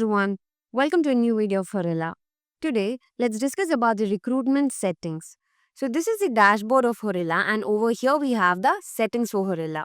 everyone, welcome to a new video of Horilla. Today, let's discuss about the recruitment settings. So this is the dashboard of Horilla and over here we have the settings for Horilla.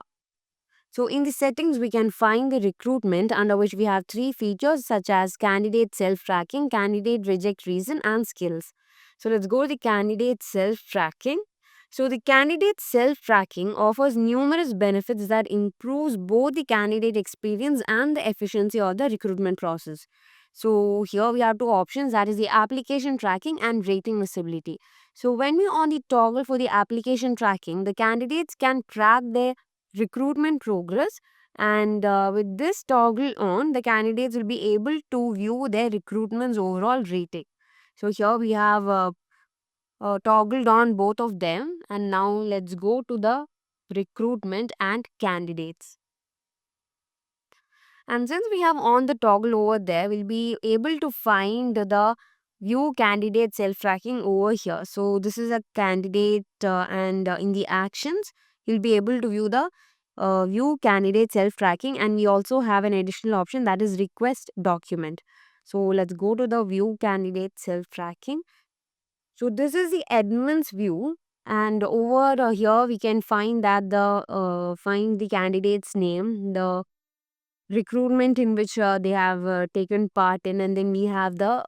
So in the settings we can find the recruitment under which we have three features such as candidate self-tracking, candidate reject reason and skills. So let's go to the candidate self-tracking. So the candidate self-tracking offers numerous benefits that improves both the candidate experience and the efficiency of the recruitment process. So here we have two options, that is the application tracking and rating visibility. So when we on the toggle for the application tracking, the candidates can track their recruitment progress, and with this toggle on, the candidates will be able to view their recruitment's overall rating. So here we have toggled on both of them, and now let's go to the recruitment and candidates. And since we have on the toggle over there, we'll be able to find the view candidate self tracking over here. So this is a candidate, and in the actions you'll be able to view the view candidate self tracking, and we also have an additional option, that is request document. So let's go to the view candidate self tracking. So this is the admin's view, and over here we can find that the find the candidate's name, the recruitment in which they have taken part in, and then we have the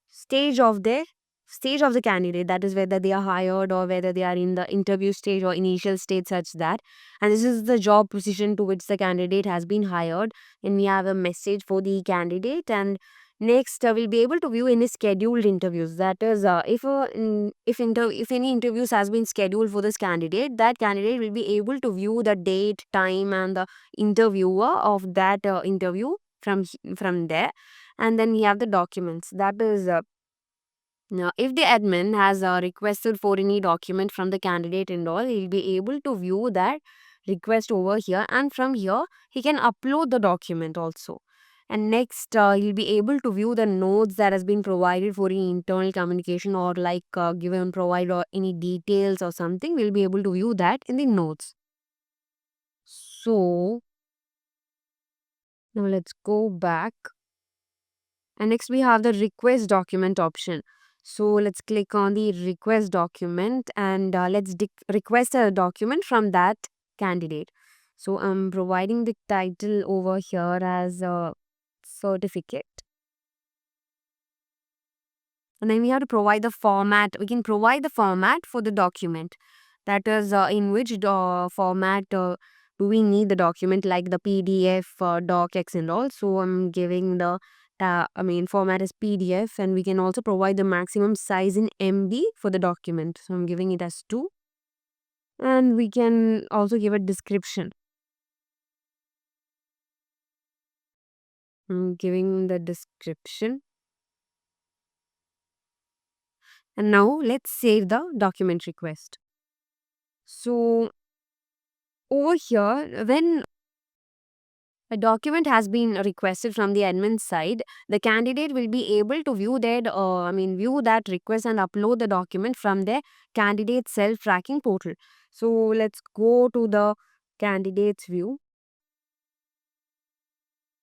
stage of their stage of the candidate, that is whether they are hired or whether they are in the interview stage or initial stage, such that. And this is the job position to which the candidate has been hired, and we have a message for the candidate. And next, we'll be able to view any scheduled interviews. That is, if any interviews has been scheduled for this candidate, that candidate will be able to view the date, time, and the interviewer of that interview from there. And then we have the documents. That is, now, if the admin has requested for any document from the candidate and all, he'll be able to view that request over here, and from here he can upload the document also. And next, he'll be able to view the notes that has been provided for any internal communication, or like given provide or any details or something. We'll be able to view that in the notes. So now let's go back. And next we have the request document option. So let's click on the request document, and let's request a document from that candidate. So I'm providing the title over here as a certificate. And then we have to provide the format. We can provide the format for the document. That is, in which format do we need the document, like the PDF, docx and all. So I'm giving the format as PDF, and we can also provide the maximum size in MB for the document. So I'm giving it as 2, and we can also give a description. I'm giving the description. And now let's save the document request. So over here, when a document has been requested from the admin side, the candidate will be able to view that request and upload the document from their candidate self-tracking portal. So let's go to the candidate's view.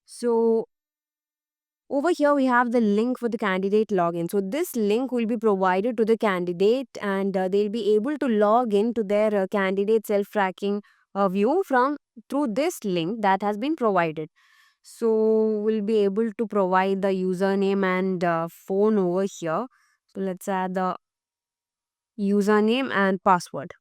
So over here we have the link for the candidate login. So this link will be provided to the candidate, and they'll be able to log in to their candidate self-tracking view from through this link that has been provided. So we'll be able to provide the username and phone over here. So let's add the username and password.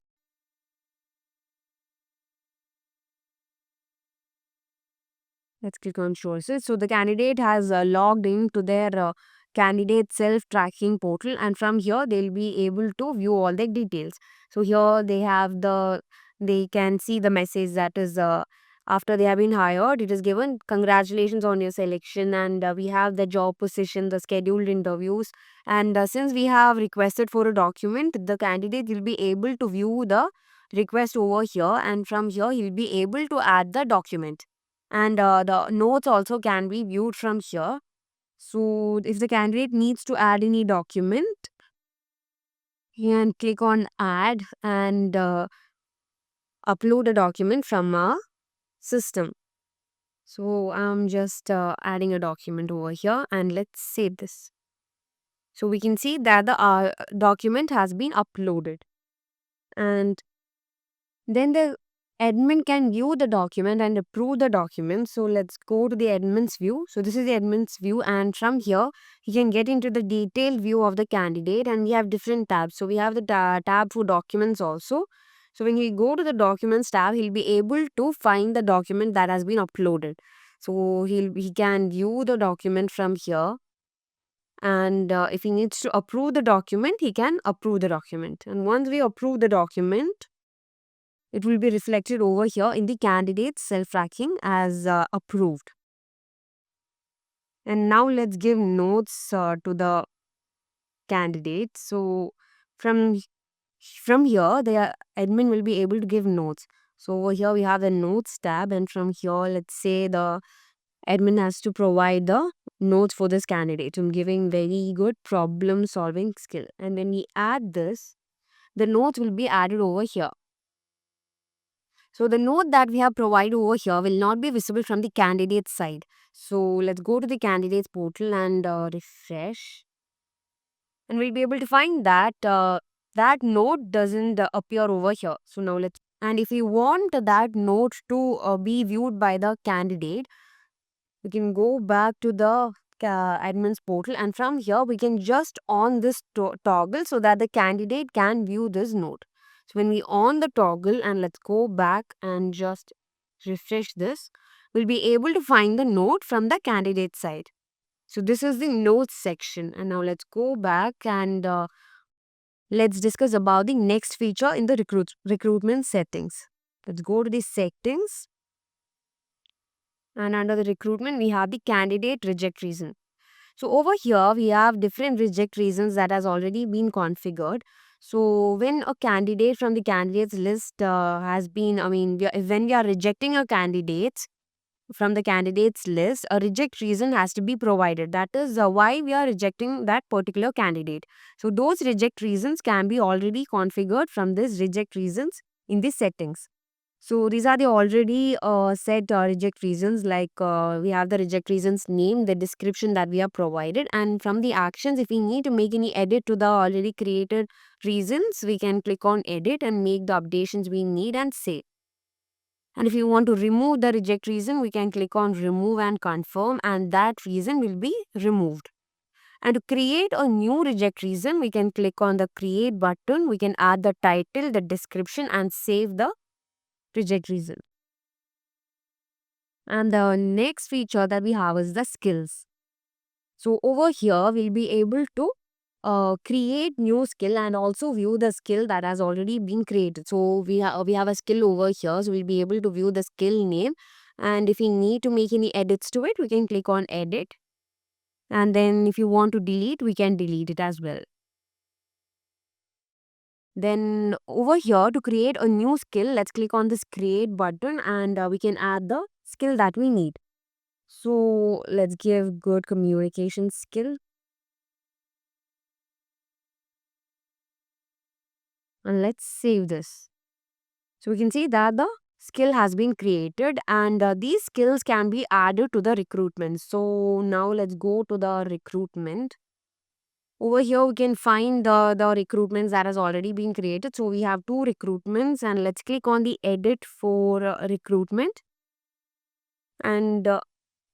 Let's click on sources. So the candidate has logged into their candidate self-tracking portal, and from here they'll be able to view all the details. So here they can see the message, that is, after they have been hired, it is given congratulations on your selection, and we have the job position, the scheduled interviews, and since we have requested for a document, the candidate will be able to view the request over here, and from here he'll be able to add the document. And the notes also can be viewed from here. So if the candidate needs to add any document, he can click on add and upload a document from our system. So I'm just adding a document over here and let's save this. So we can see that the document has been uploaded. And then the admin can view the document and approve the document. So let's go to the admin's view. So this is the admin's view, and from here you can get into the detailed view of the candidate, and we have different tabs. So we have the tab for documents also. So when we go to the documents tab, he'll be able to find the document that has been uploaded. So he can view the document from here, and if he needs to approve the document, he can approve the document. And once we approve the document, it will be reflected over here in the candidate's self-tracking as approved. And now let's give notes to the candidate. So from from here, the admin will be able to give notes. So over here we have the notes tab, and from here, let's say the admin has to provide the notes for this candidate. I'm giving very good problem solving skill. And when we add this, the notes will be added over here. So the note that we have provided over here will not be visible from the candidate side. So let's go to the candidates portal and refresh. And we'll be able to find that that note doesn't appear over here. So now let's, and if we want that note to be viewed by the candidate, we can go back to the admin's portal, and from here we can just on this toggle so that the candidate can view this note. So when we on the toggle and let's go back and just refresh this, we'll be able to find the note from the candidate side. So this is the notes section, and now let's go back and let's discuss about the next feature in the recruitment settings. Let's go to the settings, and under the recruitment we have the candidate reject reason. So over here we have different reject reasons that has already been configured. So when a candidate from the candidates list has been, when we are rejecting a candidate from the candidates list, a reject reason has to be provided. That is why we are rejecting that particular candidate. So those reject reasons can be already configured from this reject reasons in the settings. So these are the already set reject reasons, like we have the reject reasons name, the description that we have provided, and from the actions, if we need to make any edit to the already created reasons, we can click on edit and make the updations we need and save. And if you want to remove the reject reason, we can click on remove and confirm, and that reason will be removed. And to create a new reject reason, we can click on the create button, we can add the title, the description, and save the reject reason. And the next feature that we have is the skills. So over here, we'll be able to create new skill and also view the skill that has already been created. So we have a skill over here. So we'll be able to view the skill name. And if we need to make any edits to it, we can click on edit. And then if you want to delete, we can delete it as well. Then over here to create a new skill, let's click on this create button, and we can add the skill that we need. So let's give good communication skill, and let's save this. So we can see that the skill has been created, and these skills can be added to the recruitment. So now let's go to the recruitment. Over here we can find the recruitments that has already been created. So we have two recruitments, and let's click on the edit for recruitment, and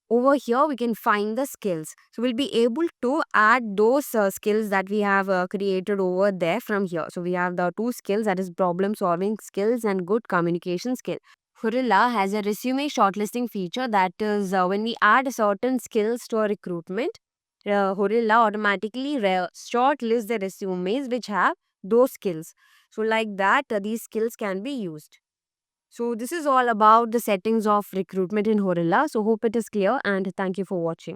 over here we can find the skills. So we'll be able to add those skills that we have created over there from here. So we have the two skills, that is problem solving skills and good communication skill. Horilla has a resume shortlisting feature, that is when we add certain skills to a recruitment, Horilla automatically shortlist the resumes which have those skills. So like that these skills can be used. So this is all about the settings of recruitment in Horilla. So hope it is clear, and thank you for watching.